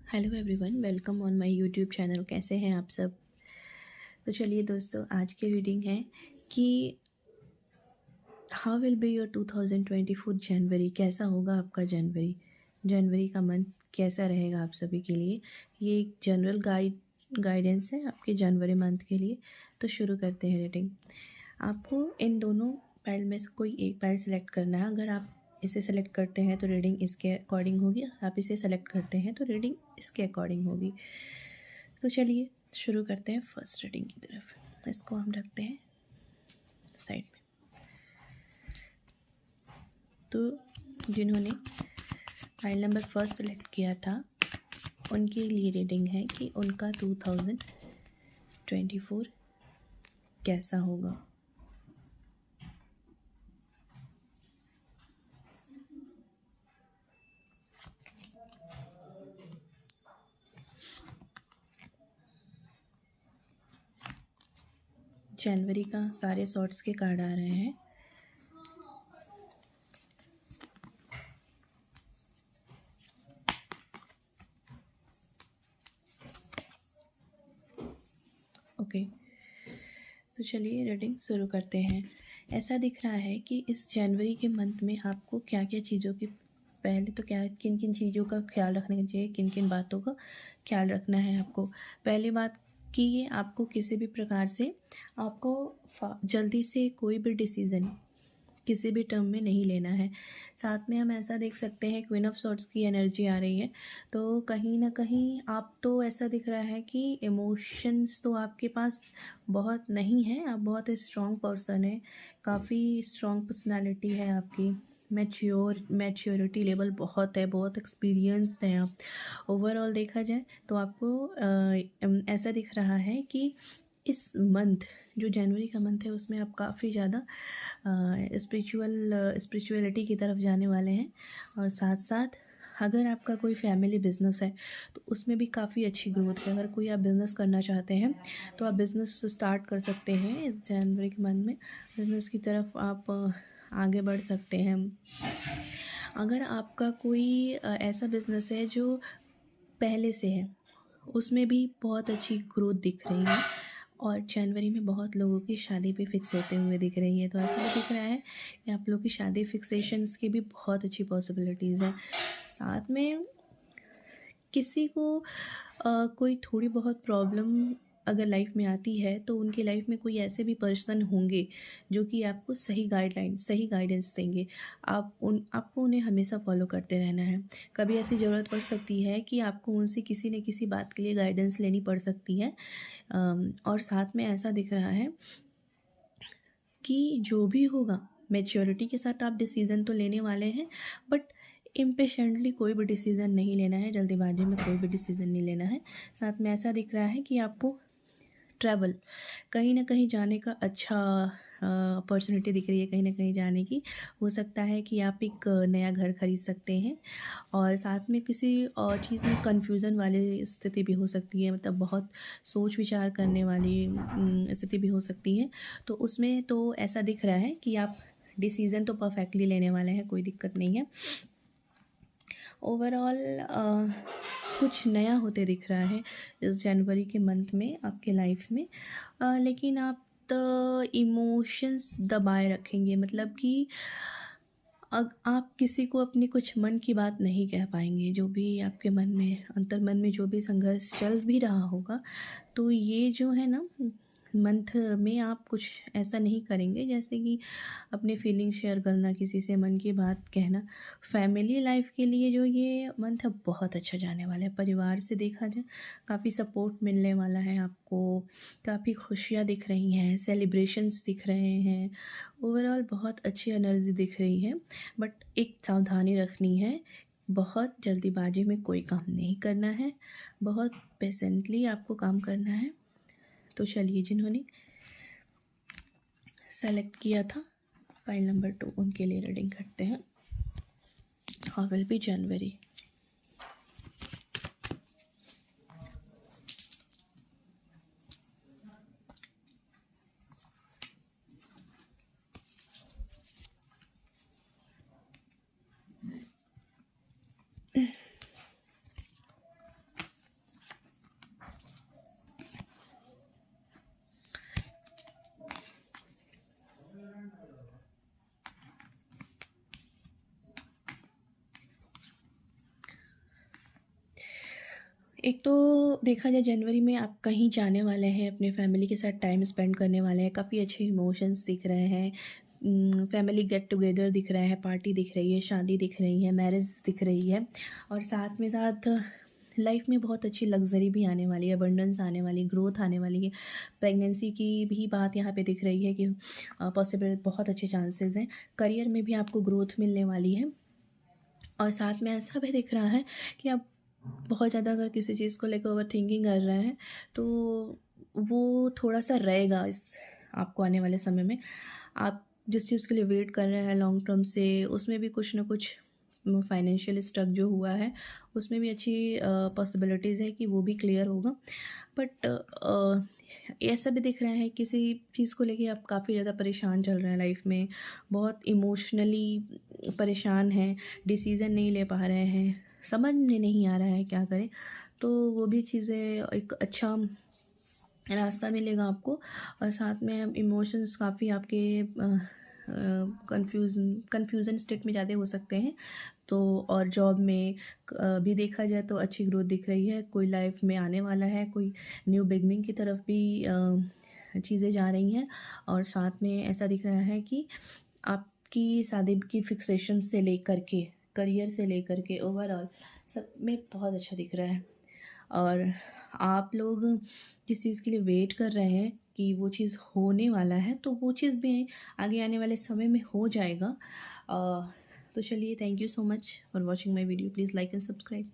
Hello everyone, welcome on my YouTube channel. कैसे हैं आप सब? तो चलिए दोस्तों, आज की रीडिंग है कि हाउ विल बी योर 2024 जनवरी। कैसा होगा आपका जनवरी का मंथ कैसा रहेगा आप सभी के लिए। ये एक जनरल गाइडेंस है आपके जनवरी मंथ के लिए। तो शुरू करते हैं रीडिंग। आपको इन दोनों फाइल में से कोई एक फाइल सेलेक्ट करना है। अगर आप इसे सेलेक्ट करते हैं तो रीडिंग इसके अकॉर्डिंग होगी, आप इसे सेलेक्ट करते हैं तो रीडिंग इसके अकॉर्डिंग होगी। तो चलिए शुरू करते हैं फर्स्ट रीडिंग की तरफ। इसको हम रखते हैं साइड में। तो जिन्होंने फाइल नंबर फर्स्ट सेलेक्ट किया था उनके लिए रीडिंग है कि उनका 2024 कैसा होगा। जनवरी का सारे सॉर्ट्स के कार्ड आ रहे हैं। ओके, तो चलिए रीडिंग शुरू करते हैं। ऐसा दिख रहा है कि इस जनवरी के मंथ में आपको क्या क्या चीज़ों की, पहले तो क्या किन किन चीज़ों का ख्याल रखना चाहिए, किन किन बातों का ख्याल रखना है आपको। पहली बात कि ये आपको किसी भी प्रकार से आपको जल्दी से कोई भी डिसीज़न किसी भी टर्म में नहीं लेना है। साथ में हम ऐसा देख सकते हैं क्वीन ऑफ सॉर्ट्स की एनर्जी आ रही है। तो कहीं ना कहीं आप तो ऐसा दिख रहा है कि इमोशंस तो आपके पास बहुत नहीं है। आप बहुत स्ट्रॉन्ग पर्सन है, काफ़ी स्ट्रॉन्ग पर्सनालिटी है आपकी। मैच्योरिटी लेवल बहुत है, बहुत एक्सपीरियंस्ड हैं आप। ओवरऑल देखा जाए तो आपको ऐसा दिख रहा है कि इस मंथ जो जनवरी का मंथ है उसमें आप काफ़ी ज़्यादा स्पिरिचुअलिटी की तरफ जाने वाले हैं। और साथ साथ अगर आपका कोई फैमिली बिजनेस है तो उसमें भी काफ़ी अच्छी ग्रोथ है। अगर कोई आप बिज़नेस करना चाहते हैं तो आप बिज़नेस स्टार्ट कर सकते हैं इस जनवरी के मंथ में। बिज़नेस की तरफ आप आगे बढ़ सकते हैं। अगर आपका कोई ऐसा बिज़नेस है जो पहले से है उसमें भी बहुत अच्छी ग्रोथ दिख रही है। और जनवरी में बहुत लोगों की शादी भी फिक्स होते हुए दिख रही है। तो ऐसा भी दिख रहा है कि आप लोगों की शादी फिक्सेशंस की भी बहुत अच्छी पॉसिबिलिटीज़ हैं। साथ में किसी को कोई थोड़ी बहुत प्रॉब्लम अगर लाइफ में आती है तो उनकी लाइफ में कोई ऐसे भी पर्सन होंगे जो कि आपको सही गाइडेंस देंगे। आपको उन्हें हमेशा फॉलो करते रहना है। कभी ऐसी ज़रूरत पड़ सकती है कि आपको उनसे किसी न किसी बात के लिए गाइडेंस लेनी पड़ सकती है। और साथ में ऐसा दिख रहा है कि जो भी होगा मैच्योरिटी के साथ आप डिसीज़न तो लेने वाले हैं, बट इम्पेशेंटली कोई भी डिसीज़न नहीं लेना है, जल्दीबाजी में कोई भी डिसीज़न नहीं लेना है। साथ में ऐसा दिख रहा है कि आपको ट्रैवल कहीं न कहीं जाने का अच्छा अपॉर्चुनिटी दिख रही है, कहीं न कहीं जाने की। हो सकता है कि आप एक नया घर खरीद सकते हैं। और साथ में किसी और चीज़ में कन्फ्यूज़न वाली स्थिति भी हो सकती है, मतलब बहुत सोच विचार करने वाली स्थिति भी हो सकती है। तो उसमें तो ऐसा दिख रहा है कि आप डिसीज़न तो परफेक्टली लेने वाले हैं, कोई दिक्कत नहीं है। ओवरऑल कुछ नया होते दिख रहा है इस जनवरी के मंथ में आपके लाइफ में। लेकिन आप इमोशंस दबाए रखेंगे, मतलब कि आप किसी को अपनी कुछ मन की बात नहीं कह पाएंगे। जो भी आपके मन में, अंतर मन में जो भी संघर्ष चल भी रहा होगा, तो ये जो है ना मंथ में आप कुछ ऐसा नहीं करेंगे जैसे कि अपने फीलिंग शेयर करना, किसी से मन की बात कहना। फैमिली लाइफ के लिए जो ये मंथ है बहुत अच्छा जाने वाला है। परिवार से देखा जाए काफ़ी सपोर्ट मिलने वाला है आपको, काफ़ी खुशियाँ दिख रही हैं, सेलिब्रेशंस दिख रहे हैं। ओवरऑल बहुत अच्छी एनर्जी दिख रही है। बट एक सावधानी रखनी है, बहुत जल्दीबाजी में कोई काम नहीं करना है, बहुत पेशेंटली आपको काम करना है। तो चलिए, जिन्होंने सेलेक्ट किया था फाइल नंबर 2 उनके लिए रीडिंग करते हैं। हाउ विल बी जनवरी। एक तो देखा जाए जनवरी में आप कहीं जाने वाले हैं, अपने फैमिली के साथ टाइम स्पेंड करने वाले हैं, काफ़ी अच्छे इमोशंस दिख रहे हैं, फैमिली गेट टुगेदर दिख रहा है, पार्टी दिख रही है, शादी दिख रही है, मैरिज दिख रही है और साथ में साथ लाइफ में बहुत अच्छी लग्जरी भी आने वाली है, अबंडेंस आने वाली, ग्रोथ आने वाली है। प्रेगनेंसी की भी बात यहाँ पे दिख रही है कि पॉसिबल बहुत अच्छे चांसेस हैं। करियर में भी आपको ग्रोथ मिलने वाली है और साथ में ऐसा भी दिख रहा है कि आप बहुत ज़्यादा अगर किसी चीज़ को लेकर ओवरथिंकिंग कर रहे हैं तो वो थोड़ा-सा रहेगा इस आपको आने वाले समय में। आप जिस चीज़ के लिए वेट कर रहे हैं लॉन्ग टर्म से, उसमें भी कुछ न कुछ फाइनेंशियल स्ट्रक जो हुआ है, उसमें भी अच्छी पॉसिबिलिटीज़ है कि वो भी क्लियर होगा। बट ऐसा भी दिख रहा है किसी चीज़ को लेके आप काफ़ी ज़्यादा परेशान चल रहे हैं लाइफ में, बहुत इमोशनली परेशान हैं, डिसीज़न नहीं ले पा रहे हैं, समझ में नहीं आ रहा है क्या करें। तो वो भी चीज़ें एक अच्छा रास्ता मिलेगा आपको और साथ में इमोशंस काफ़ी आपके कन्फ्यूज़न स्टेट में ज़्यादा हो सकते हैं। तो और जॉब में भी देखा जाए तो अच्छी ग्रोथ दिख रही है, कोई लाइफ में आने वाला है, कोई न्यू बिगनिंग की तरफ भी चीज़ें जा रही हैं और साथ में ऐसा दिख रहा है कि आपकी शादी की फिक्सेशन से लेकर के, करियर से लेकर के ओवरऑल सब में बहुत अच्छा दिख रहा है। और आप लोग जिस चीज़ के लिए वेट कर रहे हैं कि वो चीज़ होने वाला है, तो वो चीज़ भी आगे आने वाले समय में हो जाएगा। तो चलिए, thank you so much for watching my video. Please like and subscribe.